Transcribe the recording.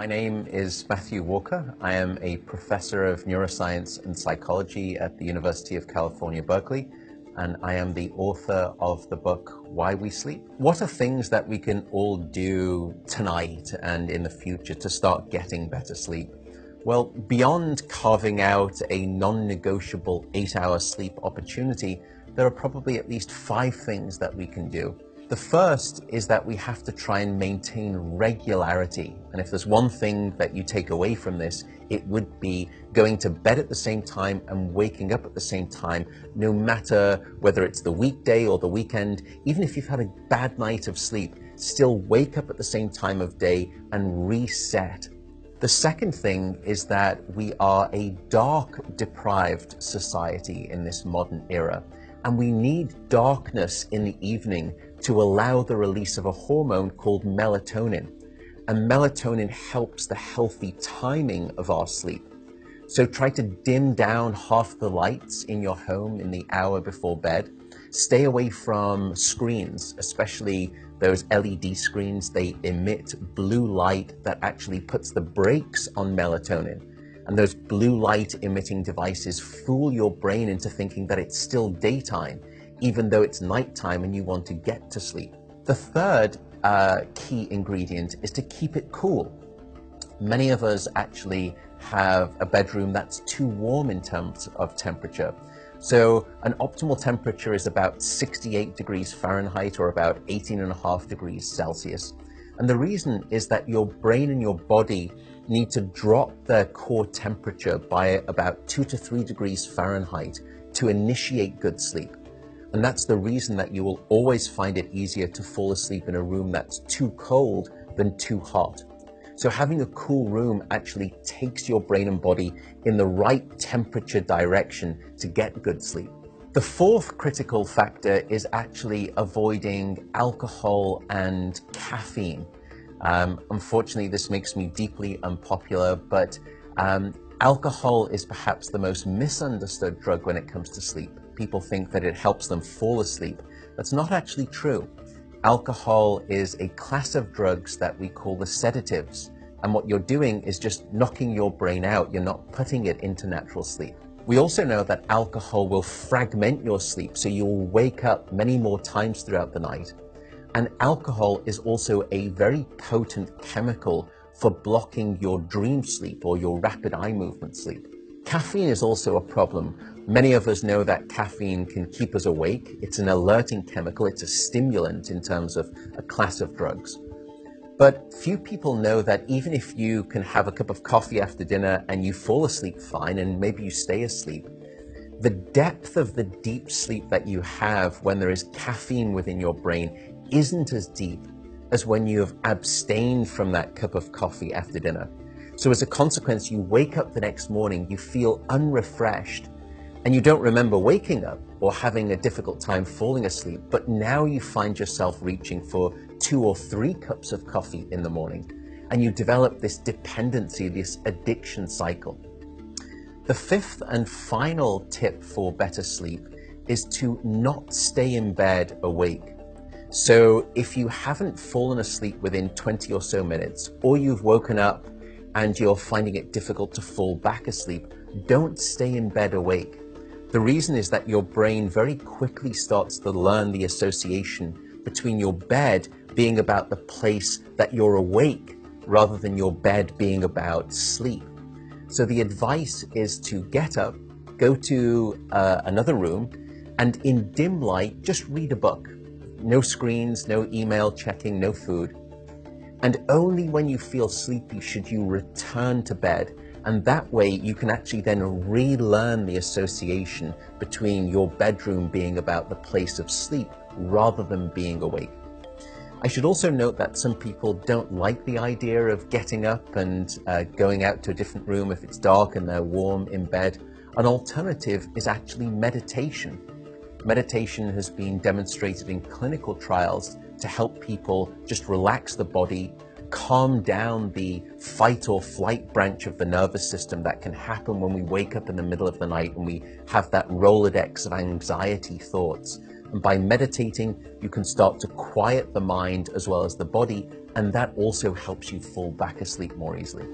My name is Matthew Walker. I am a professor of neuroscience and psychology at the University of California, Berkeley, and I am the author of the book, Why We Sleep. What are things that we can all do tonight and in the future to start getting better sleep? Well, beyond carving out a non-negotiable 8-hour sleep opportunity, there are probably at least 5 things that we can do. The first is that we have to try and maintain regularity. And if there's one thing that you take away from this, it would be going to bed at the same time and waking up at the same time, no matter whether it's the weekday or the weekend. Even if you've had a bad night of sleep, still wake up at the same time of day and reset. The second thing is that we are a dark-deprived society in this modern era, and we need darkness in the evening to allow the release of a hormone called melatonin. And melatonin helps the healthy timing of our sleep. So try to dim down half the lights in your home in the hour before bed. Stay away from screens, especially those LED screens. They emit blue light that actually puts the brakes on melatonin. And those blue light emitting devices fool your brain into thinking that it's still daytime, even though it's nighttime and you want to get to sleep. The third key ingredient is to keep it cool. Many of us actually have a bedroom that's too warm in terms of temperature. So an optimal temperature is about 68 degrees Fahrenheit or about 18.5 degrees Celsius. And the reason is that your brain and your body need to drop their core temperature by about 2 to 3 degrees Fahrenheit to initiate good sleep. And that's the reason that you will always find it easier to fall asleep in a room that's too cold than too hot. So having a cool room actually takes your brain and body in the right temperature direction to get good sleep. The fourth critical factor is actually avoiding alcohol and caffeine. Unfortunately, this makes me deeply unpopular, but alcohol is perhaps the most misunderstood drug when it comes to sleep. People think that it helps them fall asleep. That's not actually true. Alcohol is a class of drugs that we call the sedatives. And what you're doing is just knocking your brain out. You're not putting it into natural sleep. We also know that alcohol will fragment your sleep, so you'll wake up many more times throughout the night. And alcohol is also a very potent chemical for blocking your dream sleep or your rapid eye movement sleep. Caffeine is also a problem. Many of us know that caffeine can keep us awake. It's an alerting chemical. It's a stimulant in terms of a class of drugs. But few people know that even if you can have a cup of coffee after dinner and you fall asleep fine and maybe you stay asleep, the depth of the deep sleep that you have when there is caffeine within your brain isn't as deep as when you have abstained from that cup of coffee after dinner. So as a consequence, you wake up the next morning, you feel unrefreshed, and you don't remember waking up or having a difficult time falling asleep, but now you find yourself reaching for 2 or 3 cups of coffee in the morning, and you develop this dependency, this addiction cycle. The fifth and final tip for better sleep is to not stay in bed awake. So if you haven't fallen asleep within 20 or so minutes, or you've woken up and you're finding it difficult to fall back asleep, don't stay in bed awake. The reason is that your brain very quickly starts to learn the association between your bed being about the place that you're awake rather than your bed being about sleep. So the advice is to get up, go to another room, and in dim light, just read a book. No screens, no email checking, no food. And only when you feel sleepy should you return to bed. And that way you can actually then relearn the association between your bedroom being about the place of sleep rather than being awake. I should also note that some people don't like the idea of getting up and going out to a different room if it's dark and they're warm in bed. An alternative is actually meditation. Meditation has been demonstrated in clinical trials to help people just relax the body, calm down the fight or flight branch of the nervous system that can happen when we wake up in the middle of the night and we have that Rolodex of anxiety thoughts. And by meditating, you can start to quiet the mind as well as the body, and that also helps you fall back asleep more easily.